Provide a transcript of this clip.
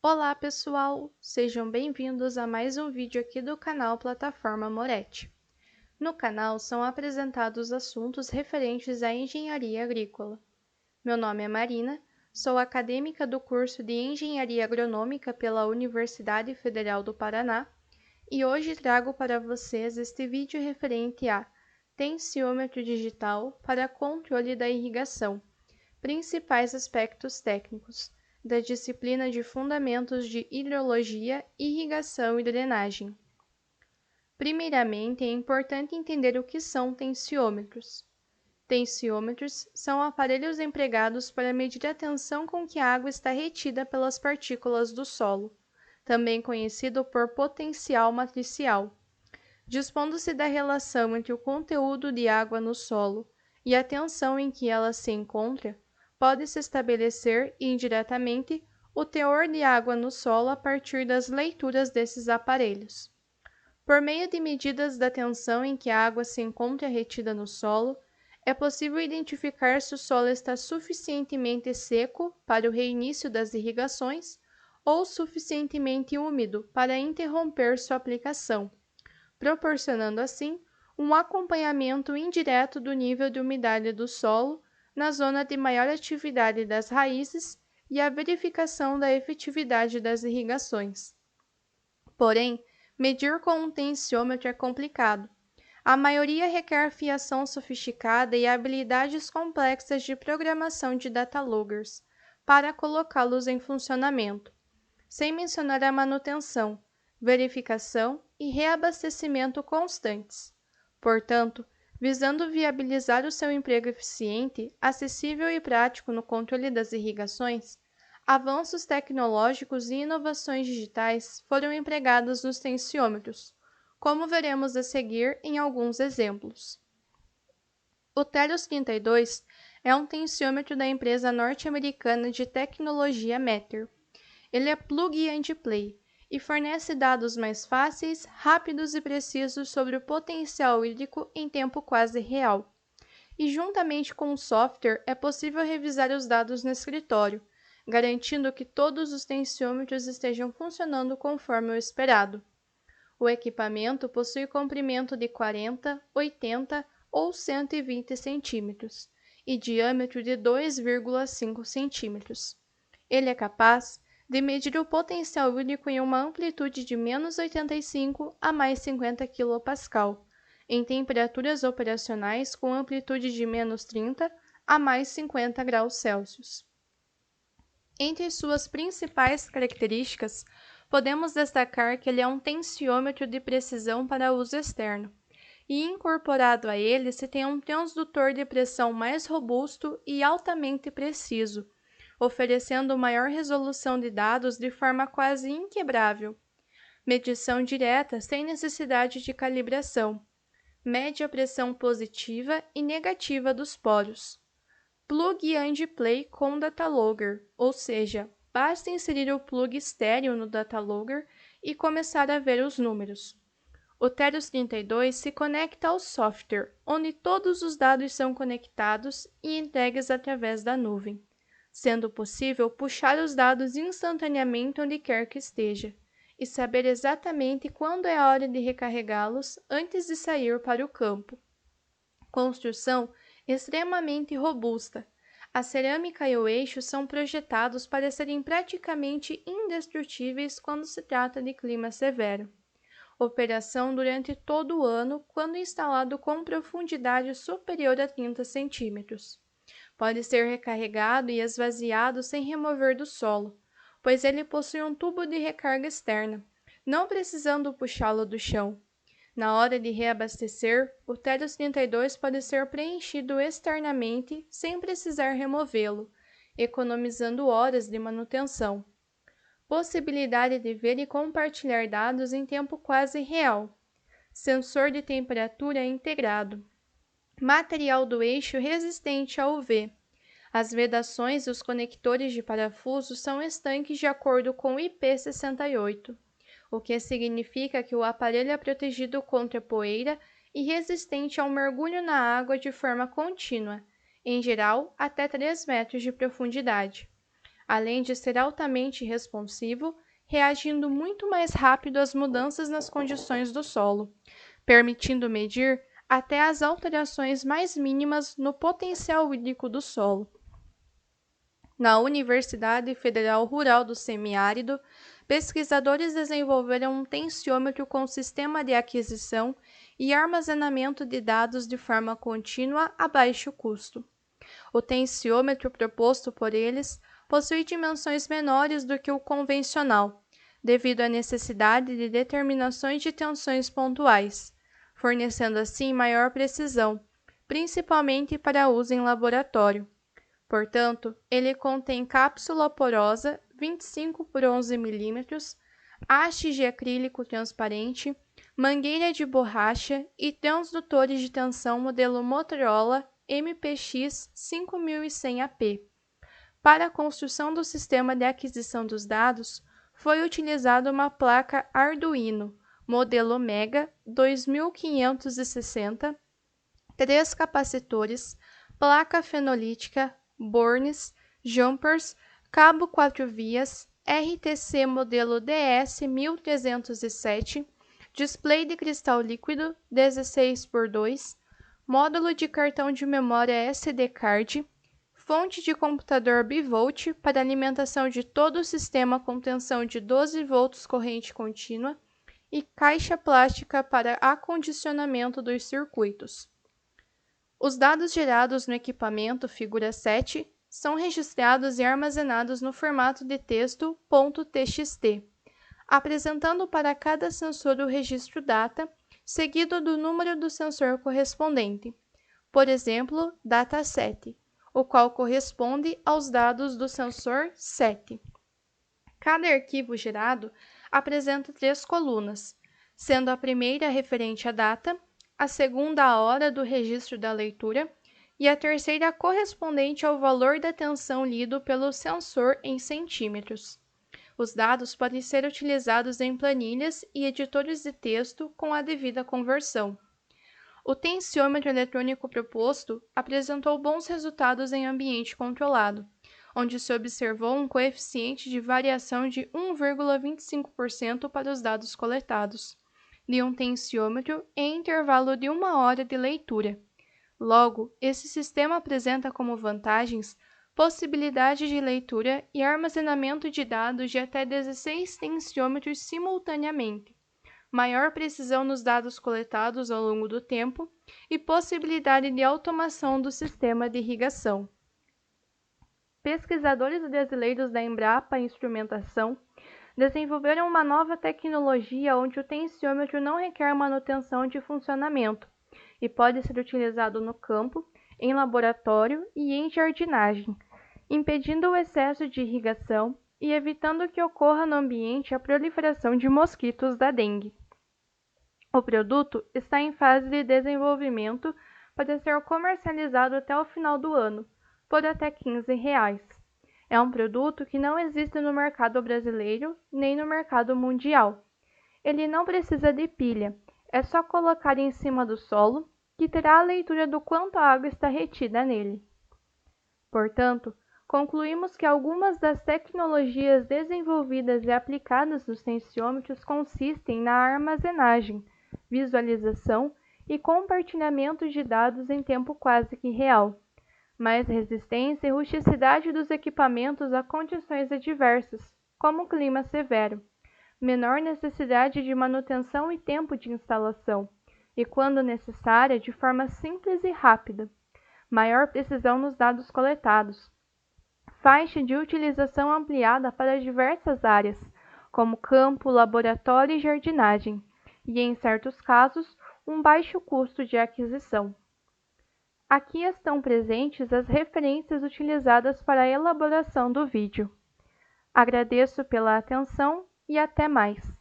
Olá pessoal, sejam bem-vindos a mais um vídeo aqui do canal Plataforma Moretti. No canal são apresentados assuntos referentes à engenharia agrícola. Meu nome é Marina, sou acadêmica do curso de Engenharia Agronômica pela Universidade Federal do Paraná e hoje trago para vocês este vídeo referente a tensiômetro digital para controle da irrigação, principais aspectos técnicos da disciplina de Fundamentos de Hidrologia, Irrigação e Drenagem. Primeiramente, é importante entender o que são tensiômetros. Tensiômetros são aparelhos empregados para medir a tensão com que a água está retida pelas partículas do solo, também conhecido por potencial matricial, dispondo-se da relação entre o conteúdo de água no solo e a tensão em que ela se encontra. Pode-se estabelecer indiretamente o teor de água no solo a partir das leituras desses aparelhos. Por meio de medidas da tensão em que a água se encontra retida no solo, é possível identificar se o solo está suficientemente seco para o reinício das irrigações ou suficientemente úmido para interromper sua aplicação, proporcionando assim um acompanhamento indireto do nível de umidade do solo na zona de maior atividade das raízes e a verificação da efetividade das irrigações. Porém, medir com um tensiômetro é complicado. A maioria requer fiação sofisticada e habilidades complexas de programação de dataloggers para colocá-los em funcionamento, sem mencionar a manutenção, verificação e reabastecimento constantes. Portanto, visando viabilizar o seu emprego eficiente, acessível e prático no controle das irrigações, avanços tecnológicos e inovações digitais foram empregados nos tensiômetros, como veremos a seguir em alguns exemplos. O Teros 32 é um tensiômetro da empresa norte-americana de tecnologia Meter. Ele é plug and play e fornece dados mais fáceis, rápidos e precisos sobre o potencial hídrico em tempo quase real. E juntamente com o software é possível revisar os dados no escritório, garantindo que todos os tensiômetros estejam funcionando conforme o esperado. O equipamento possui comprimento de 40, 80 ou 120 centímetros e diâmetro de 2,5 centímetros. Ele é capaz de medir o potencial hídrico em uma amplitude de menos 85 a mais 50 kPa, em temperaturas operacionais com amplitude de menos 30 a mais 50 graus Celsius. Entre suas principais características, podemos destacar que ele é um tensiômetro de precisão para uso externo, e incorporado a ele se tem um transdutor de pressão mais robusto e altamente preciso, oferecendo maior resolução de dados de forma quase inquebrável. Medição direta sem necessidade de calibração. Mede a pressão positiva e negativa dos poros. Plug and play com datalogger, ou seja, basta inserir o plug estéreo no datalogger e começar a ver os números. O Teros 32 se conecta ao software, onde todos os dados são conectados e entregues através da nuvem, sendo possível puxar os dados instantaneamente onde quer que esteja e saber exatamente quando é a hora de recarregá-los antes de sair para o campo. Construção extremamente robusta. A cerâmica e o eixo são projetados para serem praticamente indestrutíveis quando se trata de clima severo. Operação durante todo o ano quando instalado com profundidade superior a 30 centímetros. Pode ser recarregado e esvaziado sem remover do solo, pois ele possui um tubo de recarga externa, não precisando puxá-lo do chão. Na hora de reabastecer, o Teros 32 pode ser preenchido externamente sem precisar removê-lo, economizando horas de manutenção. Possibilidade de ver e compartilhar dados em tempo quase real. Sensor de temperatura integrado. Material do eixo resistente a UV. As vedações e os conectores de parafuso são estanques de acordo com o IP68, o que significa que o aparelho é protegido contra poeira e resistente ao mergulho na água de forma contínua, em geral até 3 metros de profundidade. além de ser altamente responsivo, reagindo muito mais rápido às mudanças nas condições do solo, permitindo medir até as alterações mais mínimas no potencial hídrico do solo. Na Universidade Federal Rural do Semiárido, pesquisadores desenvolveram um tensiômetro com sistema de aquisição e armazenamento de dados de forma contínua a baixo custo. O tensiômetro proposto por eles possui dimensões menores do que o convencional, devido à necessidade de determinações de tensões pontuais, fornecendo assim maior precisão, principalmente para uso em laboratório. Portanto, ele contém cápsula porosa 25 por 11 mm, haste de acrílico transparente, mangueira de borracha e transdutores de tensão modelo Motorola MPX 5100AP. Para a construção do sistema de aquisição dos dados, foi utilizada uma placa Arduino, modelo Mega 2560, 3 capacitores, placa fenolítica, bornes, jumpers, cabo 4 vias, RTC modelo DS1307, display de cristal líquido 16x2, módulo de cartão de memória SD card, fonte de computador bivolt para alimentação de todo o sistema com tensão de 12 volts corrente contínua e caixa plástica para acondicionamento dos circuitos. Os dados gerados no equipamento figura 7 são registrados e armazenados no formato de texto .txt, apresentando para cada sensor o registro data, seguido do número do sensor correspondente, por exemplo, dataset, o qual corresponde aos dados do sensor 7. Cada arquivo gerado apresenta 3 colunas, sendo a primeira referente à data, a segunda a hora do registro da leitura e a terceira correspondente ao valor da tensão lido pelo sensor em centímetros. Os dados podem ser utilizados em planilhas e editores de texto com a devida conversão. O tensiômetro eletrônico proposto apresentou bons resultados em ambiente controlado, onde se observou um coeficiente de variação de 1,25% para os dados coletados, de um tensiômetro em intervalo de 1 hora de leitura. Logo, esse sistema apresenta como vantagens possibilidade de leitura e armazenamento de dados de até 16 tensiômetros simultaneamente, maior precisão nos dados coletados ao longo do tempo e possibilidade de automação do sistema de irrigação. Pesquisadores brasileiros da Embrapa Instrumentação desenvolveram uma nova tecnologia onde o tensiômetro não requer manutenção de funcionamento e pode ser utilizado no campo, em laboratório e em jardinagem, impedindo o excesso de irrigação e evitando que ocorra no ambiente a proliferação de mosquitos da dengue. O produto está em fase de desenvolvimento para ser comercializado até o final do ano, por até R$ 15. É um produto que não existe no mercado brasileiro nem no mercado mundial. Ele não precisa de pilha, é só colocar em cima do solo, que terá a leitura do quanto a água está retida nele. Portanto, concluímos que algumas das tecnologias desenvolvidas e aplicadas nos tensiômetros consistem na armazenagem, visualização e compartilhamento de dados em tempo quase que real, mais resistência e rusticidade dos equipamentos a condições adversas, como clima severo, menor necessidade de manutenção e tempo de instalação, e, quando necessária, de forma simples e rápida, maior precisão nos dados coletados, faixa de utilização ampliada para diversas áreas, como campo, laboratório e jardinagem, e, em certos casos, um baixo custo de aquisição. Aqui estão presentes as referências utilizadas para a elaboração do vídeo. Agradeço pela atenção e até mais!